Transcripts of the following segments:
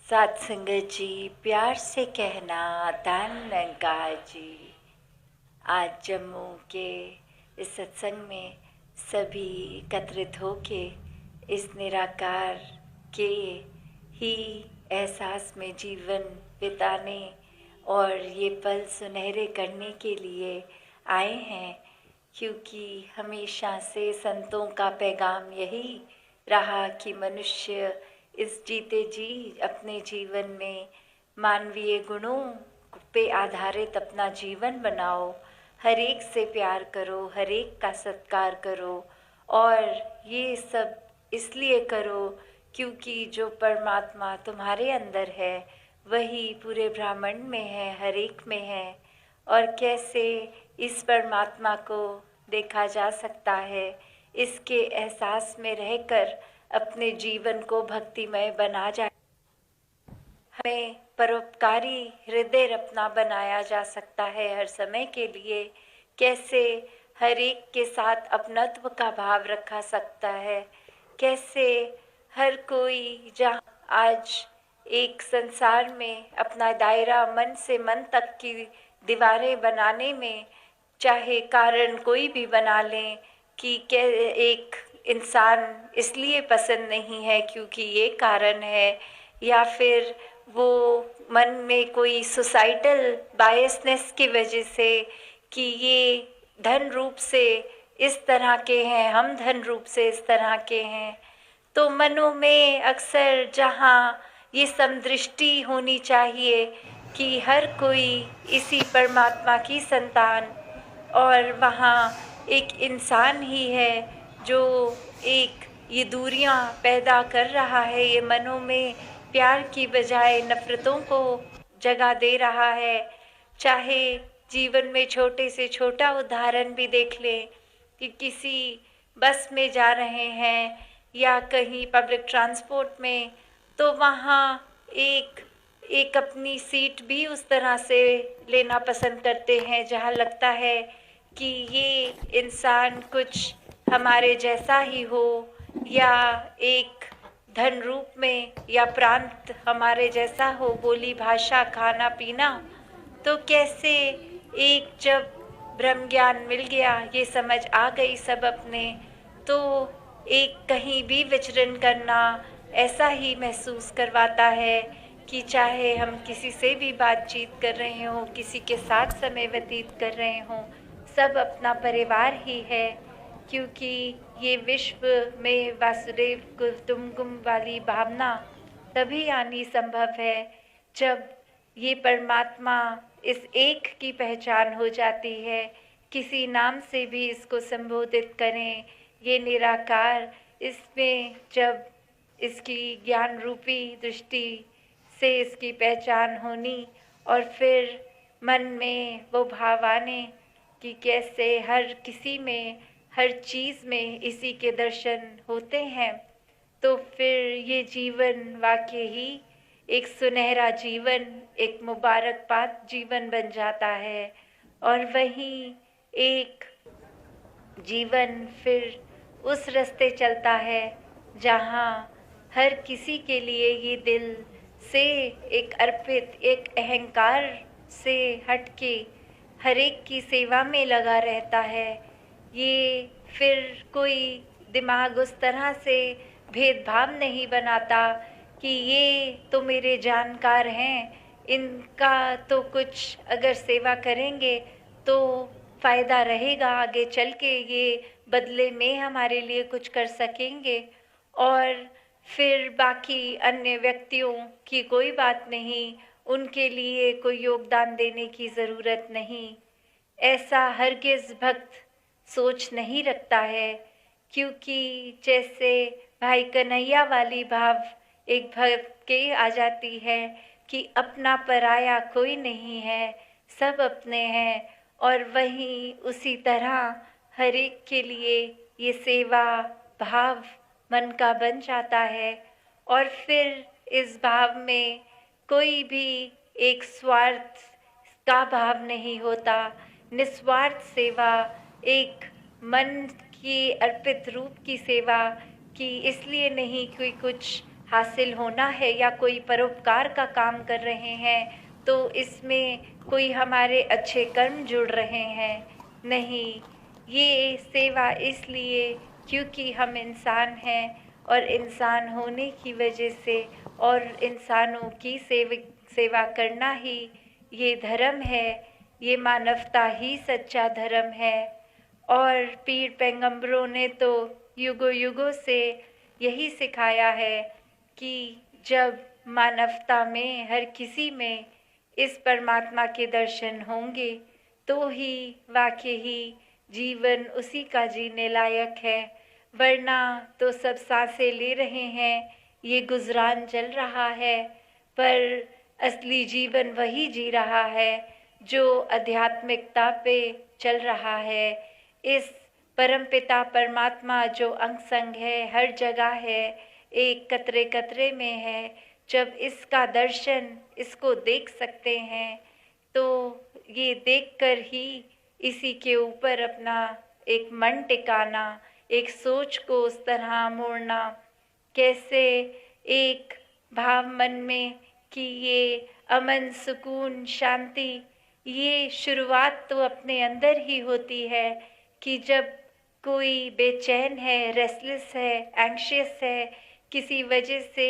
सात संगत जी, प्यार से कहना दान निरंकार जी। आज जम्मू के इस सत्संग में सभी एकत्रित होके इस निराकार के ही एहसास में जीवन बिताने और ये पल सुनहरे करने के लिए आए हैं, क्योंकि हमेशा से संतों का पैगाम यही रहा कि मनुष्य इस जीते जी अपने जीवन में मानवीय गुणों पे आधारित अपना जीवन बनाओ, हर एक से प्यार करो, हर एक का सत्कार करो। और ये सब इसलिए करो क्योंकि जो परमात्मा तुम्हारे अंदर है वही पूरे ब्रह्मांड में है, हर एक में है। और कैसे इस परमात्मा को देखा जा सकता है, इसके एहसास में रहकर अपने जीवन को भक्तिमय बना जा, हमें परोपकारी हृदय अपना बनाया जा सकता है हर समय के लिए। कैसे हर एक के साथ अपनत्व का भाव रखा सकता है, कैसे हर कोई जहाँ आज एक संसार में अपना दायरा मन से मन तक की दीवारें बनाने में, चाहे कारण कोई भी बना लें कि एक इंसान इसलिए पसंद नहीं है क्योंकि ये कारण है, या फिर वो मन में कोई सोसाइटल बायसनेस की वजह से कि ये धन रूप से इस तरह के हैं, हम धन रूप से इस तरह के हैं। तो मनों में अक्सर जहाँ ये समदृष्टि होनी चाहिए कि हर कोई इसी परमात्मा की संतान, और वहाँ एक इंसान ही है जो एक ये दूरियां पैदा कर रहा है, ये मनों में प्यार की बजाय नफरतों को जगह दे रहा है। चाहे जीवन में छोटे से छोटा उदाहरण भी देख लें कि किसी बस में जा रहे हैं या कहीं पब्लिक ट्रांसपोर्ट में, तो वहाँ एक अपनी सीट भी उस तरह से लेना पसंद करते हैं जहाँ लगता है कि ये इंसान कुछ हमारे जैसा ही हो, या एक धन रूप में या प्रांत हमारे जैसा हो, बोली भाषा खाना पीना। तो कैसे एक जब ब्रह्म ज्ञान मिल गया, ये समझ आ गई सब अपने, तो एक कहीं भी विचरण करना ऐसा ही महसूस करवाता है कि चाहे हम किसी से भी बातचीत कर रहे हों, किसी के साथ समय व्यतीत कर रहे हों, सब अपना परिवार ही है। क्योंकि ये विश्व में वासुदेव कुटुंबकम वाली भावना तभी आनी संभव है जब ये परमात्मा इस एक की पहचान हो जाती है। किसी नाम से भी इसको संबोधित करें, ये निराकार, इसमें जब इसकी ज्ञान रूपी दृष्टि से इसकी पहचान होनी और फिर मन में वो भाव आने कि कैसे हर किसी में, हर चीज़ में इसी के दर्शन होते हैं, तो फिर ये जीवन वाकई ही एक सुनहरा जीवन, एक मुबारकबाद जीवन बन जाता है। और वहीं एक जीवन फिर उस रास्ते चलता है जहाँ हर किसी के लिए ये दिल से एक अर्पित, एक अहंकार से हटके हर एक की सेवा में लगा रहता है। ये फिर कोई दिमाग उस तरह से भेदभाव नहीं बनाता कि ये तो मेरे जानकार हैं, इनका तो कुछ अगर सेवा करेंगे तो फ़ायदा रहेगा, आगे चल के ये बदले में हमारे लिए कुछ कर सकेंगे, और फिर बाकी अन्य व्यक्तियों की कोई बात नहीं, उनके लिए कोई योगदान देने की ज़रूरत नहीं। ऐसा हरगिज़ भक्त सोच नहीं रखता है, क्योंकि जैसे भाई कन्हैया वाली भाव एक भक्त के आ जाती है कि अपना पराया कोई नहीं है, सब अपने हैं। और वहीं उसी तरह हर एक के लिए ये सेवा भाव मन का बन जाता है, और फिर इस भाव में कोई भी एक स्वार्थ का भाव नहीं होता। निस्वार्थ सेवा, एक मन की अर्पित रूप की सेवा, कि इसलिए नहीं कोई कुछ हासिल होना है या कोई परोपकार का काम कर रहे हैं तो इसमें कोई हमारे अच्छे कर्म जुड़ रहे हैं। नहीं, ये सेवा इसलिए क्योंकि हम इंसान हैं और इंसान होने की वजह से और इंसानों की सेवा करना ही ये धर्म है, ये मानवता ही सच्चा धर्म है। और पीर पैगंबरों ने तो युगों युगों से यही सिखाया है कि जब मानवता में हर किसी में इस परमात्मा के दर्शन होंगे तो ही वाकई ही जीवन उसी का जीने लायक है, वरना तो सब सांसें ले रहे हैं, ये गुजरान चल रहा है, पर असली जीवन वही जी रहा है जो आध्यात्मिकता पे चल रहा है। इस परमपिता परमात्मा जो अंग संग है, हर जगह है, एक कतरे कतरे में है। जब इसका दर्शन इसको देख सकते हैं तो ये देखकर ही इसी के ऊपर अपना एक मन टिकाना, एक सोच को उस तरह मोड़ना, कैसे एक भाव मन में कि ये अमन सुकून शांति, ये शुरुआत तो अपने अंदर ही होती है कि जब कोई बेचैन है, रेस्टलेस है, एंग्शियस है, किसी वजह से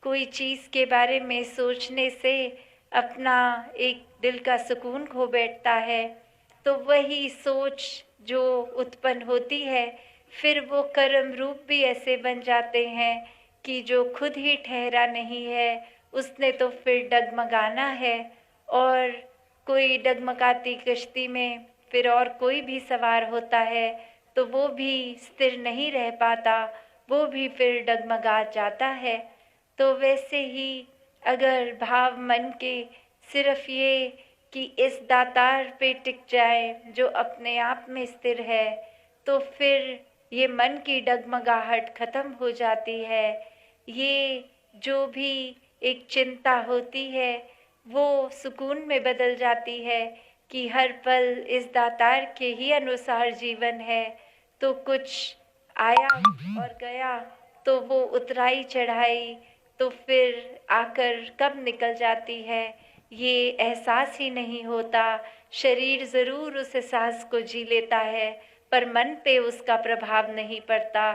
कोई चीज़ के बारे में सोचने से अपना एक दिल का सुकून खो बैठता है, तो वही सोच जो उत्पन्न होती है फिर वो कर्म रूप भी ऐसे बन जाते हैं कि जो खुद ही ठहरा नहीं है उसने तो फिर डगमगाना है। और कोई डगमगाती कश्ती में फिर और कोई भी सवार होता है तो वो भी स्थिर नहीं रह पाता, वो भी फिर डगमगा जाता है। तो वैसे ही अगर भाव मन के सिर्फ ये कि इस दातार पे टिक जाए जो अपने आप में स्थिर है, तो फिर ये मन की डगमगाहट खत्म हो जाती है। ये जो भी एक चिंता होती है वो सुकून में बदल जाती है कि हर पल इस दातार के ही अनुसार जीवन है। तो कुछ आया और गया तो वो उतराई चढ़ाई तो फिर आकर कब निकल जाती है ये एहसास ही नहीं होता। शरीर ज़रूर उस एहसास को जी लेता है पर मन पे उसका प्रभाव नहीं पड़ता,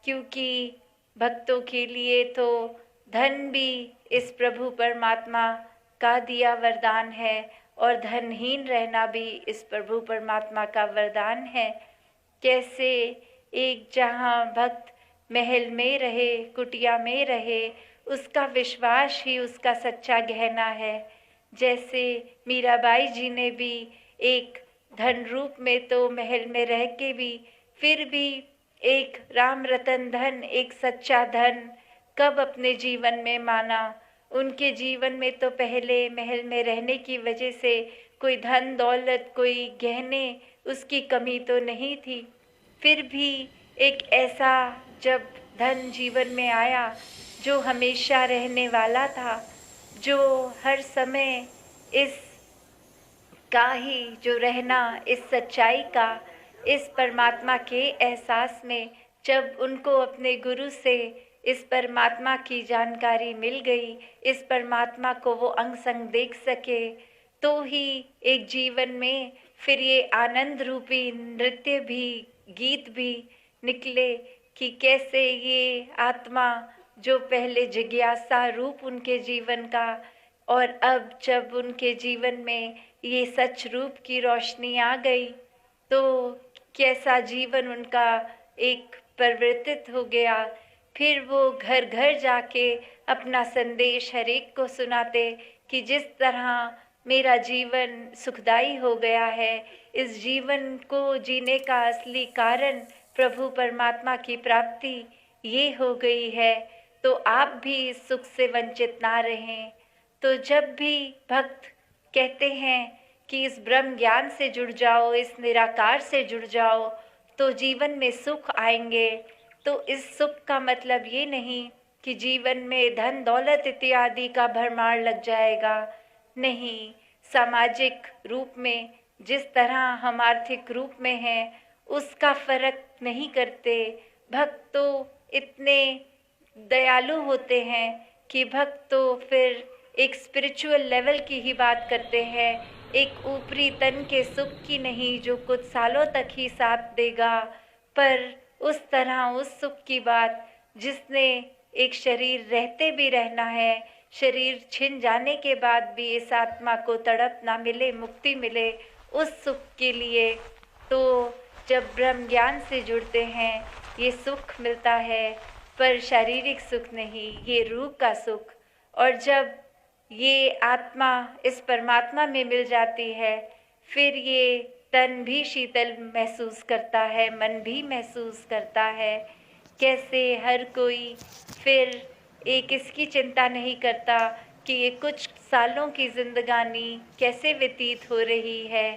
क्योंकि भक्तों के लिए तो धन भी इस प्रभु परमात्मा का दिया वरदान है और धनहीन रहना भी इस प्रभु परमात्मा का वरदान है। कैसे एक जहाँ भक्त महल में रहे, कुटिया में रहे, उसका विश्वास ही उसका सच्चा गहना है। जैसे मीराबाई जी ने भी एक धन रूप में तो महल में रह के भी फिर भी एक राम रतन धन, एक सच्चा धन कब अपने जीवन में माना। उनके जीवन में तो पहले महल में रहने की वजह से कोई धन दौलत, कोई गहने, उसकी कमी तो नहीं थी। फिर भी एक ऐसा जब धन जीवन में आया जो हमेशा रहने वाला था, जो हर समय इस का ही जो रहना, इस सच्चाई का, इस परमात्मा के एहसास में जब उनको अपने गुरु से इस परमात्मा की जानकारी मिल गई, इस परमात्मा को वो अंग संग देख सके, तो ही एक जीवन में फिर ये आनंद रूपी नृत्य भी, गीत भी निकले कि कैसे ये आत्मा जो पहले जिज्ञासा रूप उनके जीवन का, और अब जब उनके जीवन में ये सच रूप की रोशनी आ गई तो कैसा जीवन उनका एक परिवर्तित हो गया। फिर वो घर घर जाके अपना संदेश हर एक को सुनाते कि जिस तरह मेरा जीवन सुखदाई हो गया है, इस जीवन को जीने का असली कारण प्रभु परमात्मा की प्राप्ति ये हो गई है, तो आप भी इस सुख से वंचित ना रहें। तो जब भी भक्त कहते हैं कि इस ब्रह्म ज्ञान से जुड़ जाओ, इस निराकार से जुड़ जाओ तो जीवन में सुख आएंगे, तो इस सुख का मतलब ये नहीं कि जीवन में धन दौलत इत्यादि का भरमार लग जाएगा। नहीं, सामाजिक रूप में जिस तरह हम आर्थिक रूप में हैं उसका फर्क नहीं करते। भक्त तो इतने दयालु होते हैं कि भक्त तो फिर एक स्पिरिचुअल लेवल की ही बात करते हैं, एक ऊपरी तन के सुख की नहीं जो कुछ सालों तक ही साथ देगा, पर उस तरह उस सुख की बात जिसने एक शरीर रहते भी रहना है, शरीर छिन जाने के बाद भी इस आत्मा को तड़प ना मिले, मुक्ति मिले, उस सुख के लिए तो जब ब्रह्म ज्ञान से जुड़ते हैं ये सुख मिलता है, पर शारीरिक सुख नहीं, ये रूह का सुख। और जब ये आत्मा इस परमात्मा में मिल जाती है, फिर ये तन भी शीतल महसूस करता है, मन भी महसूस करता है। कैसे हर कोई फिर एक इसकी चिंता नहीं करता कि ये कुछ सालों की जिंदगानी कैसे व्यतीत हो रही है,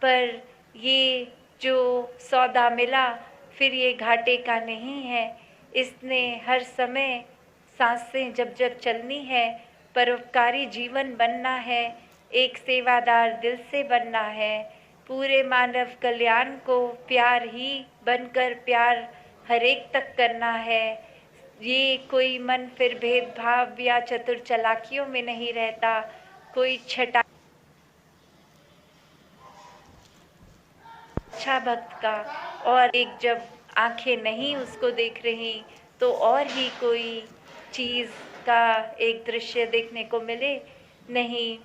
पर ये जो सौदा मिला फिर ये घाटे का नहीं है। इसने हर समय सांसें जब जब चलनी है, परोपकारी जीवन बनना है, एक सेवादार दिल से बनना है, पूरे मानव कल्याण को प्यार ही बनकर प्यार हर एक तक करना है। ये कोई मन फिर भेदभाव या चतुर चालाकियों में नहीं रहता, कोई छटा अच्छा भक्त का, और एक जब आंखें नहीं उसको देख रही तो और ही कोई चीज़ का एक दृश्य देखने को मिले नहीं।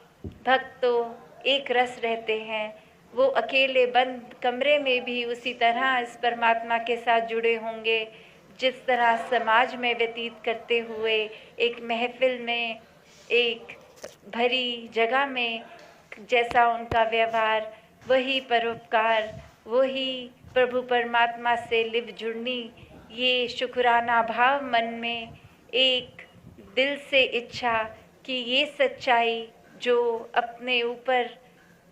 भक्त तो एक रस रहते हैं, वो अकेले बंद कमरे में भी उसी तरह इस परमात्मा के साथ जुड़े होंगे जिस तरह समाज में व्यतीत करते हुए, एक महफिल में, एक भरी जगह में जैसा उनका व्यवहार, वही परोपकार, वही प्रभु परमात्मा से लिव जुड़नी, ये शुक्राना भाव मन में, एक दिल से इच्छा कि ये सच्चाई जो अपने ऊपर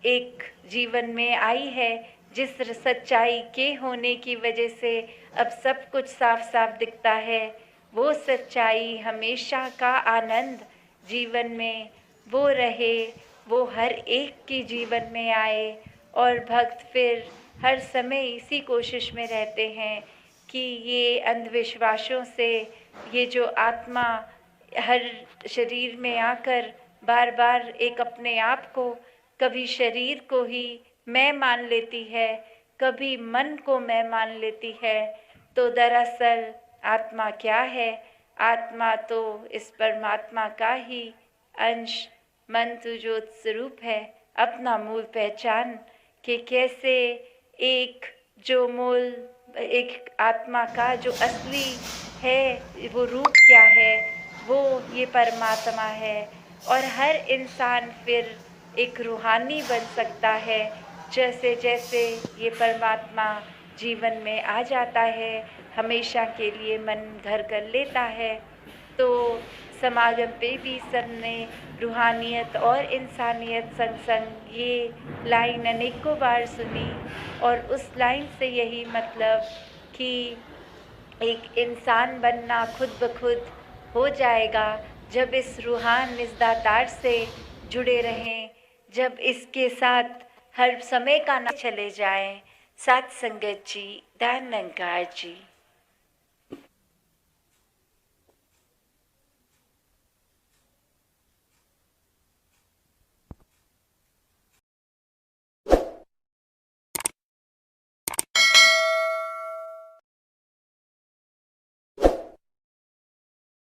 एक जीवन में आई है, जिस सच्चाई के होने की वजह से अब सब कुछ साफ साफ दिखता है, वो सच्चाई हमेशा का आनंद जीवन में वो रहे, वो हर एक की जीवन में आए। और भक्त फिर हर समय इसी कोशिश में रहते हैं कि ये अंधविश्वासों से ये जो आत्मा हर शरीर में आकर बार बार एक अपने आप को, कभी शरीर को ही मैं मान लेती है, कभी मन को मैं मान लेती है, तो दरअसल आत्मा क्या है? आत्मा तो इस परमात्मा का ही अंश, मन तो ज्योत स्वरूप है। अपना मूल पहचान कि कैसे एक जो मूल एक आत्मा का जो असली है वो रूप क्या है, वो ये परमात्मा है। और हर इंसान फिर एक रूहानी बन सकता है जैसे जैसे ये परमात्मा जीवन में आ जाता है, हमेशा के लिए मन घर कर लेता है। तो समागम पे भी सबने रूहानियत और इंसानियत संग संग ये लाइन अनेकों बार सुनी, और उस लाइन से यही मतलब कि एक इंसान बनना खुद ब खुद हो जाएगा जब इस रूहान इस दातार से जुड़े रहें, जब इसके साथ हर समय का ना चले जाएं। सत संगत जी, धन निरंकार जी।